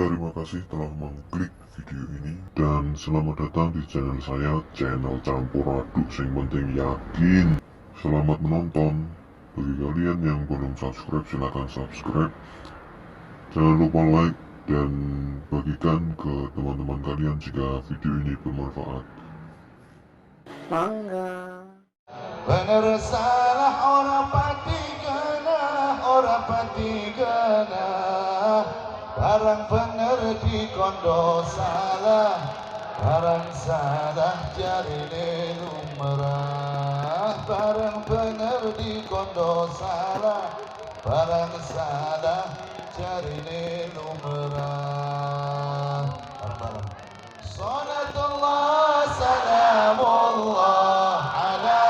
Terima kasih telah mengklik video ini dan selamat datang di channel saya, channel campur aduk sing penting yakin. Selamat menonton. Bagi kalian yang belum subscribe silahkan subscribe. Jangan lupa like dan bagikan ke teman-teman kalian jika video ini bermanfaat. Mangga. Bener salah ora pati kena, ora pati kena. Barang bener dikondo salah, barang salah jarine lumrah. Barang bener dikondo salah, barang salah jarine lumrah. Bareng-bareng. Salatullah salamullah ala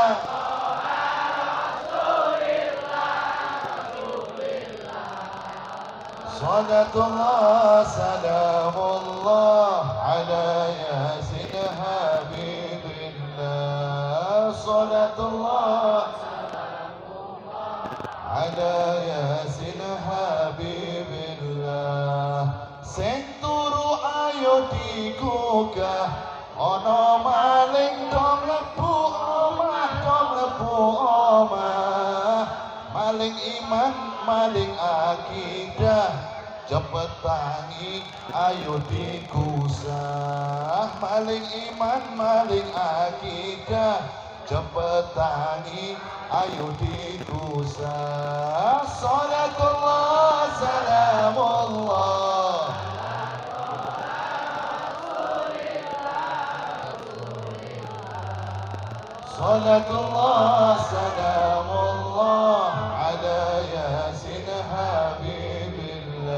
Salatullah salamullah ala yasin habibillah. Salatullah ala yasin habibillah. Sing turu ayo digugah, ana maling dong mlebu omah, dong mlebu omah. Maling iman, maling akidah, cepet tangi ayo digusah. Maling iman, maling akidah, cepet tangi ayo digusah. Salatullah salamullah Salatullah salamullah ala yasin habibillah.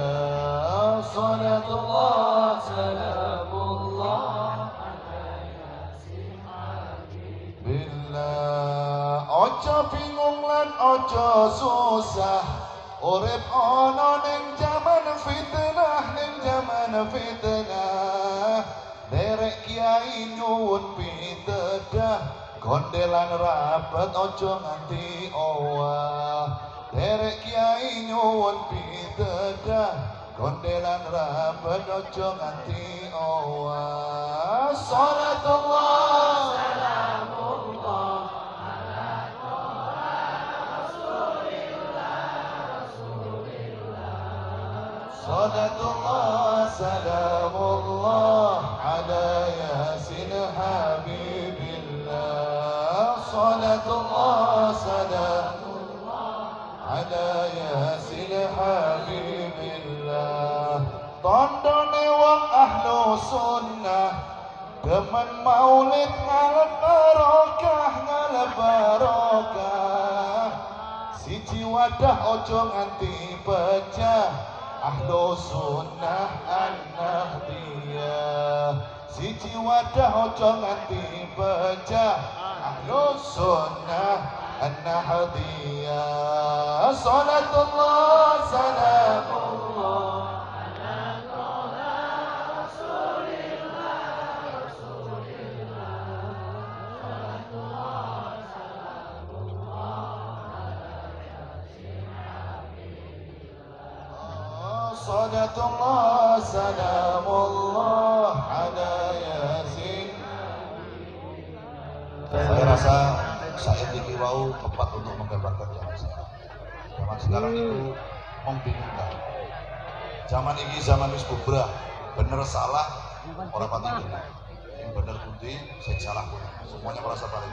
Salatullah salamullah ala yasin habibillah. Ojo bingung lan ojo susah, urip ana ning jaman fitnah, ning jaman fitnah. Derek kiai nyuwun pitedah, gondelan rapat ojo nganti owah. Derek kiai nyuwun pitedah, gondelan rapat ojo nganti owah. Salatullah salamullah ala Salatullah salamullah ala yasin habibillah. Salatullah salamullah ala yasin habibillah. Tondone wong ahlu sunnah, demen maulid ngalep barokah, ngalep barokah. Siji wadah ojo nganti pecah, ahlu sunnah an-nahdiyah. Siji wadah ojo nganti pecah, ahlu sunnah an-nahdiyah. Salatullah salamullah ala rasulillah, rasulillah. Salatullah salamullah Salatullah salamullah ala yasin. Saya rasa saya ini wau tepat untuk menggambarkan zaman sekarang. Zaman sekarang itu membingungkan. Zaman ini zaman wis bubrah, bener salah orang pati bener. Yang bener putih, sing salah pun. Semuanya merasa paling.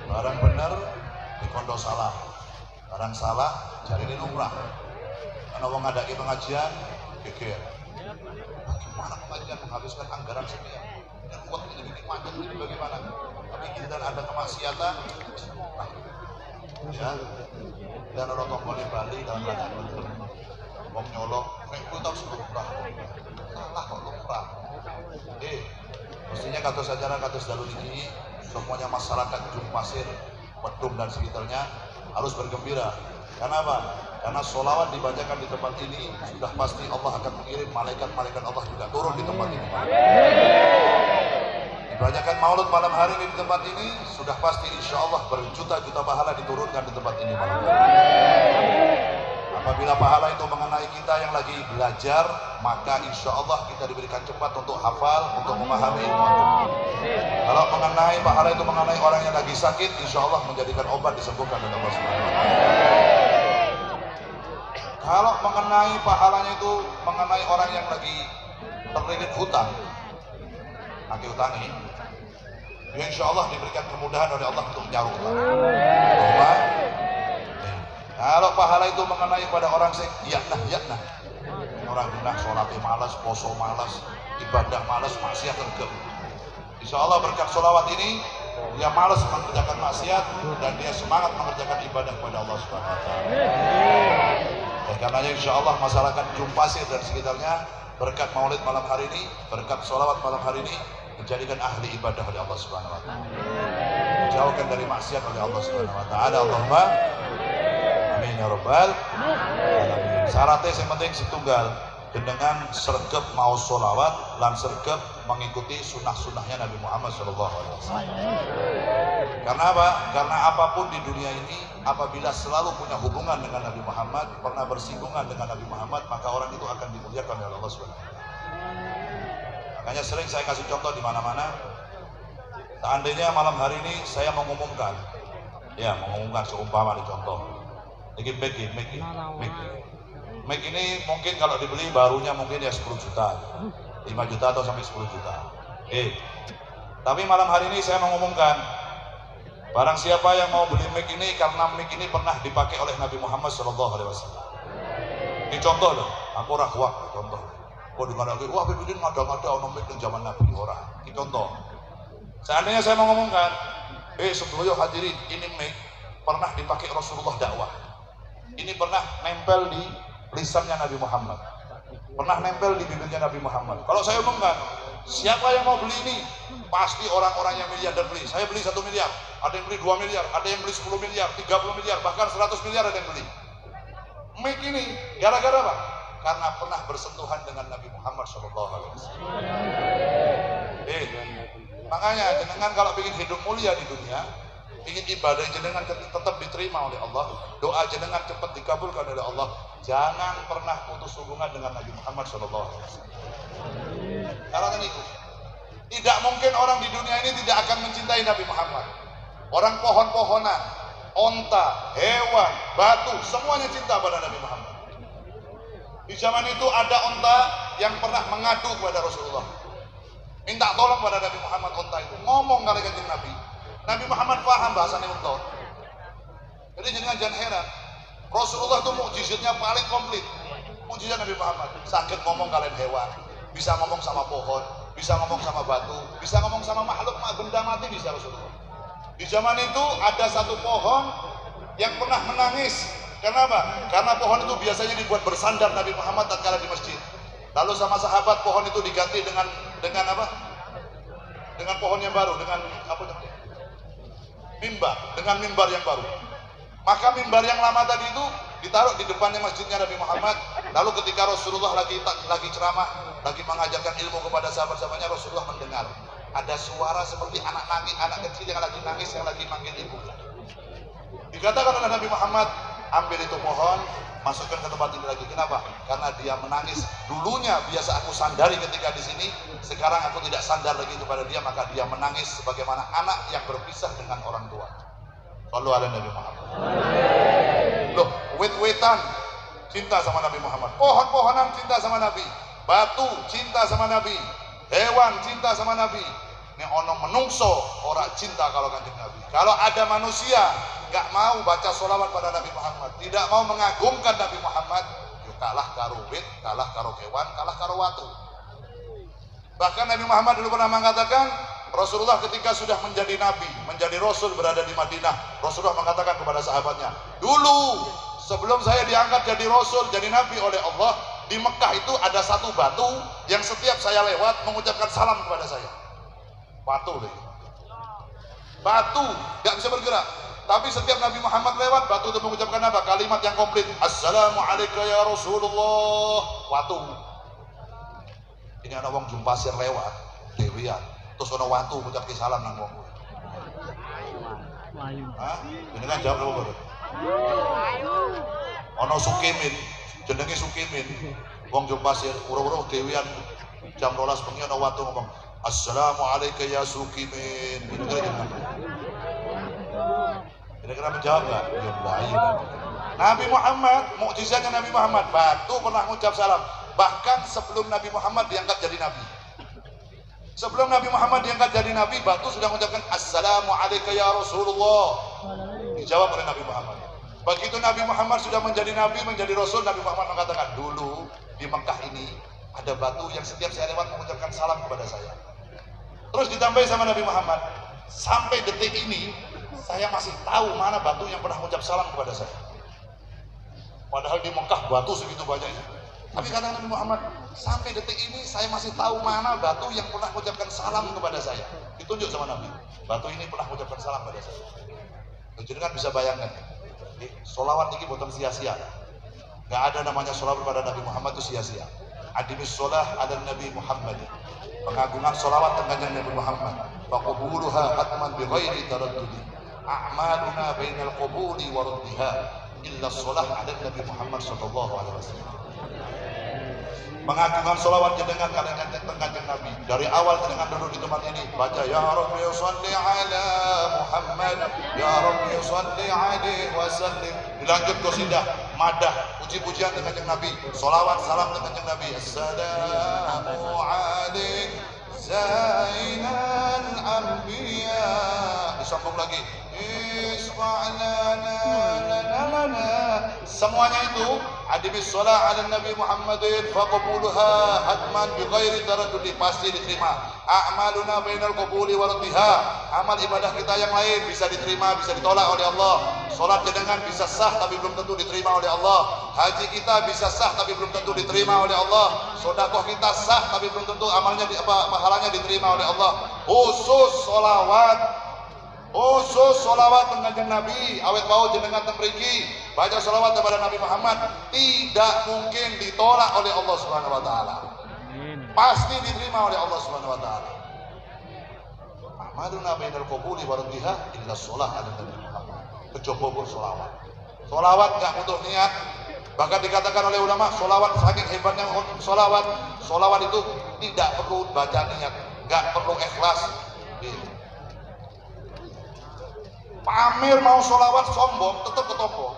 Barang bener dikondo salah. Barang salah jari ini lumrah. Karena wong ngadaki pengajian geger. Bagaimana pengajian menghabiskan anggaran sekian? Dan kuat ini bikin panjang ini bagaimana? Tapi kita ada kemaksiatan, ya. Dan orang tongkol di Bali dalam rangka betul. Wong nyolok, nek kuwi tau lumrah. Salah kok lumrah. Mestinya kados acara kados dalu ini semuanya masyarakat Ujung Pasir, Wedung dan sekitarnya harus bergembira. Karena apa? Karena sholawat dibacakan di tempat ini sudah pasti Allah akan mengirim malaikat-malaikat Allah juga turun di tempat ini. Dibacakan maulud malam hari ini di tempat ini sudah pasti insya Allah berjuta-juta pahala diturunkan di tempat ini malam hari. Apabila pahala itu mengenai kita yang lagi belajar, maka insya Allah kita diberikan cepat untuk hafal, untuk memahami ilmu. Kalau mengenai pahala itu mengenai orang yang lagi sakit, insya Allah menjadikan obat disembuhkan oleh Allah Subhanahu wa Ta'ala. Kalau mengenai pahalanya itu mengenai orang yang lagi terlilit hutang, lagi utangi, ya insya Allah diberikan kemudahan oleh Allah untuk menyaur utang. Kalau pahala itu mengenai pada orang yaknah, orang genah, sholatnya malas, poso malas, ibadah malas, maksiat tergem. Insya Allah berkat sholawat ini, dia malas mengerjakan maksiat dan dia semangat mengerjakan ibadah kepada Allah Subhanahu wa Ta'ala. Dan karenanya insya Allah masyarakat Jumpasir dan sekitarnya berkat maulid malam hari ini, berkat sholawat malam hari ini, menjadikan ahli ibadah oleh Allah Subhanahu wa Ta'ala, dijauhkan dari maksiat oleh Allah Subhanahu wa Ta'ala. Allahumma amin ya rabbal alamin. Syaratnya yang penting setunggal, dengan sergap mau sholawat dan sergap mengikuti sunnah-sunnahnya Nabi Muhammad SAW. Karena apa? Karena apapun di dunia ini, apabila selalu punya hubungan dengan Nabi Muhammad, pernah bersinggungan dengan Nabi Muhammad, maka orang itu akan dimuliakan oleh Allah SWT. Makanya sering saya kasih contoh di mana-mana. Seandainya malam hari ini saya mengumumkan seumpama di contoh. Ini Mac ini mungkin kalau dibeli barunya mungkin ya 10 juta, 5 juta atau sampai 10 juta. Tapi malam hari ini saya mengumumkan, barang siapa yang mau beli Mac ini karena Mac ini pernah dipakai oleh Nabi Muhammad SAW. Ini contoh loh, aku rahwak contoh. Kok dengar lagi, wah Bibidin ngada-ngada ono Mac di zaman Nabi orang. Ini contoh. Seandainya saya mengumumkan, sebelumnya hadirin, ini Mac pernah dipakai Rasulullah dakwah. Ini pernah nempel di lisannya Nabi Muhammad, pernah nempel di bibirnya Nabi Muhammad. Kalau saya umumkan, siapa yang mau beli ini, pasti orang-orang yang miliarder beli. Saya beli 1 miliar, ada yang beli 2 miliar, ada yang beli 10 miliar, 30 miliar, bahkan 100 miliar ada yang beli. Mic ini gara-gara apa? Karena pernah bersentuhan dengan Nabi Muhammad SAW. Makanya jenengan kalau ingin hidup mulia di dunia, ingin ibadah jenengan tetap diterima oleh Allah, doa jenengan cepat dikabulkan oleh Allah, jangan pernah putus hubungan dengan Nabi Muhammad SAW. Karena itu tidak mungkin orang di dunia ini tidak akan mencintai Nabi Muhammad. Orang pohon-pohonan, onta, hewan, batu, semuanya cinta pada Nabi Muhammad. Di zaman itu ada onta yang pernah mengadu kepada Rasulullah, minta tolong pada Nabi Muhammad. Onta itu ngomong kali kanjeng Nabi. Nabi Muhammad paham bahasanya unta. Jadi jangan heran, Rasulullah itu mukjizatnya paling komplit. Mukjizat Nabi Muhammad, sakit ngomong kalian hewan, bisa ngomong sama pohon, bisa ngomong sama batu, bisa ngomong sama makhluk benda mati, bisa Rasulullah. Di zaman itu ada satu pohon yang pernah menangis. Kenapa? Karena pohon itu biasanya dibuat bersandar Nabi Muhammad tatkala di masjid. Lalu sama sahabat pohon itu diganti dengan apa? Dengan pohon yang baru, dengan apa? Mimbar, dengan mimbar yang baru. Maka mimbar yang lama tadi itu ditaruh di depannya masjidnya Nabi Muhammad. Lalu ketika Rasulullah lagi ceramah, lagi mengajarkan ilmu kepada sahabat-sahabatnya, Rasulullah mendengar ada suara seperti anak kecil yang lagi nangis, yang lagi manggil ibu. Dikatakan oleh Nabi Muhammad, ambil itu pohon, masukkan ke tempat ini lagi. Kenapa? Karena dia menangis. Dulunya biasa aku sandari ketika di sini, sekarang aku tidak sandar lagi kepada dia, maka dia menangis sebagaimana anak yang berpisah dengan orang tua. Sallu ala Nabi Muhammad. Loh, wet-wetan cinta sama Nabi Muhammad, pohon-pohonan cinta sama Nabi, batu cinta sama Nabi, hewan cinta sama Nabi. Ini ono menungso orang cinta kalau kanjeng Nabi. Kalau ada manusia nggak mau baca sholawat pada Nabi Muhammad, tidak mau mengagungkan Nabi Muhammad, yuk kalah karo wit, kalah karo kewan, kalah karo watu. Bahkan Nabi Muhammad dulu pernah mengatakan, Rasulullah ketika sudah menjadi nabi, menjadi rasul, berada di Madinah, Rasulullah mengatakan kepada sahabatnya, dulu sebelum saya diangkat jadi rasul, jadi nabi oleh Allah, di Mekah itu ada satu batu yang setiap saya lewat mengucapkan salam kepada saya. Batu deh, batu nggak bisa bergerak, tapi setiap Nabi Muhammad lewat, batu itu mengucapkan apa? Kalimat yang komplit, Assalamualaikum ya Rasulullah. Watu ini ada wong Jumpasir lewat dewian, terus ada watu mengucapkan salam nang wong. Hah? Ini kan jawab apa? Ono Sukimin, jenenge Sukimin. Wong Jong Pasir, uro-uro dewian jam 12 bengi ana watu ngomong, "Assalamualaikum ya Sukimin." Kira-kira menjawab nggak? Ya bayi. Nabi Muhammad, mukjizatnya Nabi Muhammad, batu pernah mengucap salam. Bahkan sebelum Nabi Muhammad diangkat jadi nabi. Sebelum Nabi Muhammad diangkat jadi nabi, batu sudah mengucapkan Assalamualaikum ya Rasulullah. Dijawab oleh Nabi Muhammad. Begitu Nabi Muhammad sudah menjadi nabi, menjadi rasul, Nabi Muhammad mengatakan, dulu di Mekah ini ada batu yang setiap saya lewat mengucapkan salam kepada saya. Terus ditambahi sama Nabi Muhammad, sampai detik ini saya masih tahu mana batu yang pernah mengucap salam kepada saya. Padahal di Mekah batu segitu banyaknya. Tapi kata Nabi Muhammad, sampai detik ini saya masih tahu mana batu yang pernah mengucapkan salam kepada saya. Ditunjuk sama Nabi, batu ini pernah mengucapkan salam kepada saya. Jadi kan bisa bayangkan, sholawat ini bukan sia-sia. Gak ada namanya sholawat kepada Nabi Muhammad itu sia-sia. Adimis sholah ala Nabi Muhammad. Pengagungan sholawat dengan Nabi Muhammad. Faqubuluha hatman bi ghairi taraddudi. A'maluna bainal qubuli wa raddiha. Illa sholah ala Nabi Muhammad sallallahu alaihi wasallam. Pengagungan sholawat jenengan kalian kanjeng Nabi. Dari awal jenengan duduk di tempat ini baca ya Rabbi sholli ala Muhammad, ya Rabbi sholli alaihi wasallim. Dilanjut qasidah madah puji-pujian dengan kanjeng Nabi, sholawat salam dengan kanjeng Nabi. Assalamu alaikum zainal anbiya. Disambung lagi semuanya itu adimis sholah ala Nabi Muhammadin faqubuluha hatman bi ghairi taraddudi, pasti diterima. A'maluna bainal qubuli wa raddiha, amal ibadah kita yang lain bisa diterima, bisa ditolak oleh Allah. Salat jenengan bisa sah tapi belum tentu diterima oleh Allah. Haji kita bisa sah tapi belum tentu diterima oleh Allah. Sedekah kita sah tapi belum tentu amalnya pahalanya diterima oleh Allah. Khusus sholawat dengan Nabi, awet bau jenengan temriki baca sholawat kepada Nabi Muhammad tidak mungkin ditolak oleh Allah Subhanahu wa taala. Pasti diterima oleh Allah Subhanahu wa taala. Amaluna bainal qubuli wa raddiha illa sholah ala Nabi Muhammad. Kejaba sholawat. Sholawat enggak butuh niat. Bahkan dikatakan oleh ulama, sholawat saking hebatnya sholawat itu tidak perlu baca niat, enggak perlu ikhlas. Pamer mau sholawat sombong tetap ketompo.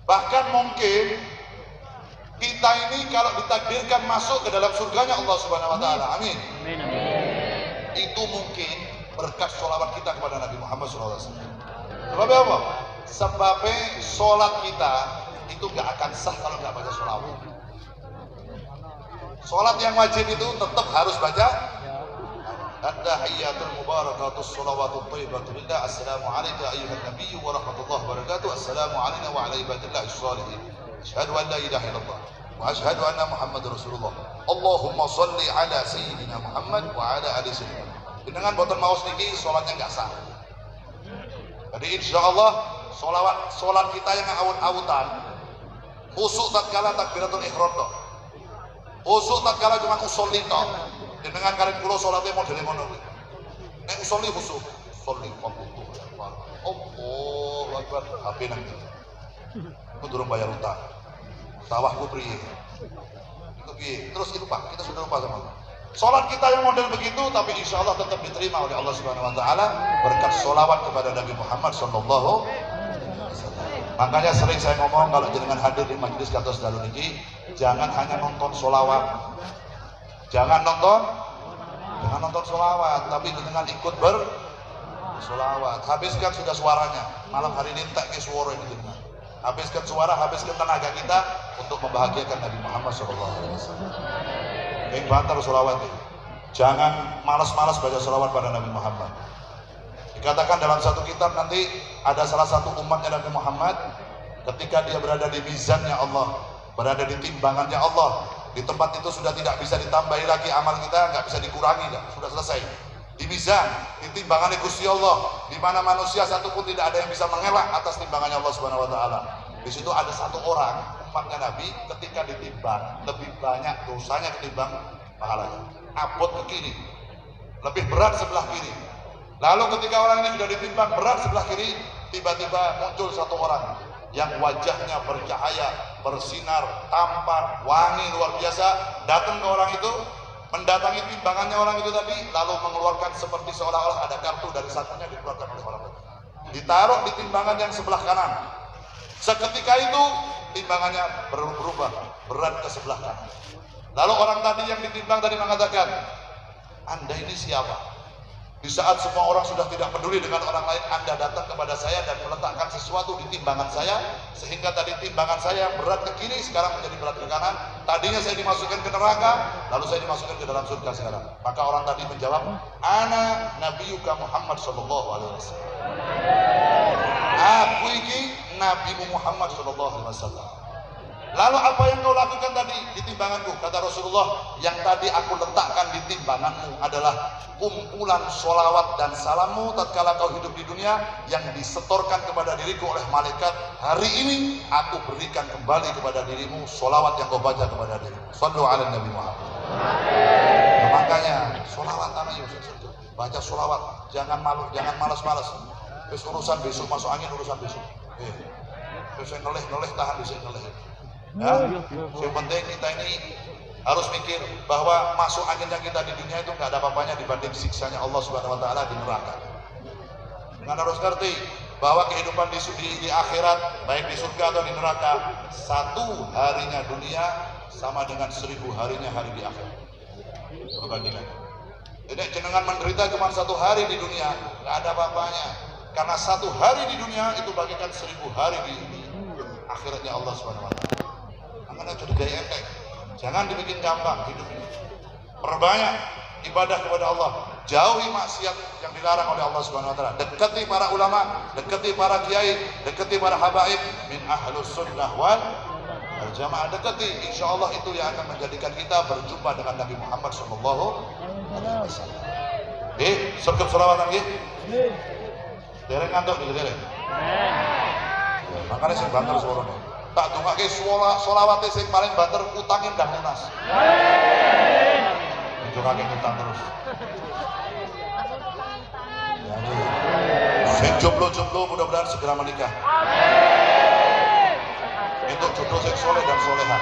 Bahkan mungkin kita ini kalau ditakdirkan masuk ke dalam surganya Allah Subhanahu wa taala. Amin. Itu mungkin berkat sholawat kita kepada Nabi Muhammad SAW. Sebabnya apa? Sebabnya sholat kita itu gak akan sah kalau gak baca sholawat. Sholat yang wajib itu tetap harus baca At-tahiyyatul mubarakatus sholawatut thayyibatul lillah. Assalamu alayka ayyuhan nabiyyu wa rahmatullahi wa barakatuh. Assalamu alayna wa ala ibadillahi sholihin. Asyhadu an la ilaha illallah wa asyhadu anna Muhammadar Rasulullah. Allahumma sholli ala sayyidina Muhammad wa ala ali sayyidina. Dengan boten maos niki salatnya enggak sah. Jadi insyaallah salat kita yang awut-awutan, khusyuk tatkala takbiratul ihram tok. Khusyuk tatkala cuma usolli tok. Dengan kalian kula salatnya modele ngono kuwi. Nek usolli khusyuk, sholli Allahu Akbar, HP nang iki. Aku durung bayar utang. Sawahku priye? Itu piye? Terus itu Pak, kita sudah lupa sama Allah. Salat kita yang model begitu tapi insya Allah tetap diterima oleh Allah Subhanahu wa taala berkat sholawat kepada Nabi Muhammad sallallahu alaihi wasallam. Makanya sering saya ngomong kalau jenengan hadir di majelis kados dalu niki, jangan hanya nonton sholawat. Jangan nonton sholawat, tapi dengan ikut bersolawat. Habiskan sudah suaranya. Malam hari ini tak ke suara ini dengan. Habiskan suara, habiskan tenaga kita untuk membahagiakan Nabi Muhammad SAW. Yang bantar sholawat itu. Jangan malas-malas baca sholawat pada Nabi Muhammad. Dikatakan dalam satu kitab nanti ada salah satu umatnya Nabi Muhammad ketika dia berada di mizannya Allah, berada di timbangannya Allah. Di tempat itu sudah tidak bisa ditambahi lagi amal kita, nggak bisa dikurangi, sudah selesai. Di mizan, di timbangan Gusti Allah, di mana manusia satupun tidak ada yang bisa mengelak atas timbangannya Allah Subhanahu wa taala. Di situ ada satu orang, umatnya Nabi, ketika ditimbang lebih banyak dosanya ketimbang pahalanya. Abot ke kiri, lebih berat sebelah kiri. Lalu ketika orang ini sudah ditimbang berat sebelah kiri, tiba-tiba muncul satu orang yang wajahnya bercahaya, bersinar, tampan, wangi luar biasa, datang ke orang itu, mendatangi timbangannya orang itu tadi, lalu mengeluarkan seperti seolah-olah ada kartu dari sakunya dikeluarkan oleh orang itu, ditaruh di timbangan yang sebelah kanan. Seketika itu timbangannya berubah berat ke sebelah kanan. Lalu orang tadi yang ditimbang tadi mengatakan, Anda ini siapa? Di saat semua orang sudah tidak peduli dengan orang lain, Anda datang kepada saya dan meletakkan sesuatu di timbangan saya, sehingga tadi timbangan saya yang berat ke kiri sekarang menjadi berat ke kanan. Tadinya saya dimasukkan ke neraka, lalu saya dimasukkan ke dalam surga sekarang. Maka orang tadi menjawab, Ana Nabiyuka Muhammad sallallahu alaihi wasallam. Aku ini Nabi Muhammad sallallahu alaihi wasallam. Lalu apa yang kau lakukan tadi di timbanganku? Kata Rasulullah, yang tadi aku letakkan di timbanganmu adalah kumpulan sholawat dan salammu tatkala kau hidup di dunia yang disetorkan kepada diriku oleh malaikat. Hari ini aku berikan kembali kepada dirimu sholawat yang kau baca kepada dirimu. Sallu ala Nabi Muhammad. Nah, makanya sholawat tanah Yusuf, baca sholawat, jangan malu, jangan malas-malas. Terus urusan besok, masuk angin urusan besok. Terus noleh tahan besok noleh. Ya, yang penting kita ini harus mikir bahwa masuk anginnya kita di dunia itu nggak ada apa-apanya dibanding siksanya Allah Subhanahu Wa Taala di neraka. Dengan harus ngerti bahwa kehidupan di akhirat, baik di surga atau di neraka, satu harinya dunia sama dengan 1000 harinya hari di akhirat. Perbandingan. Jadi jenengan menderita cuma 1 hari di dunia, nggak ada apa-apanya. Karena 1 hari di dunia itu bagikan 1000 hari di akhiratnya Allah Subhanahu Wa Taala. Makanya jadi gaya enteng. Jangan dibikin gampang hidup ini. Perbanyak ibadah kepada Allah. Jauhi maksiat yang dilarang oleh Allah Subhanahu Wa Taala. Dekati para ulama, dekati para kiai, dekati para habaib min ahlus sunnah wal jamaah. Dekati, insya Allah itu yang akan menjadikan kita berjumpa dengan Nabi Muhammad Sallallahu Alaihi Wasallam. Sergap selawatan gitu. Dereng ngantuk gitu dereng. Makanya sing banter suaranya. Tak dongake sholawate sing paling banter utangin ndang lunas. Njurake utang terus. Sing jomblo-jomblo mudah-mudahan segera menikah. Untuk jodoh sing soleh dan soleha.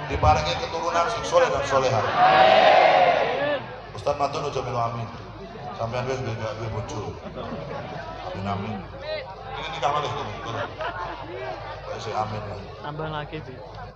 Diparingi keturunan sing soleh dan soleha. Ustaz matur aja melu amin. Sampeyan wis gak duwe bojo. Amin amin. Ini nikah malih tuh. Amin. Tambah lagi, Bi.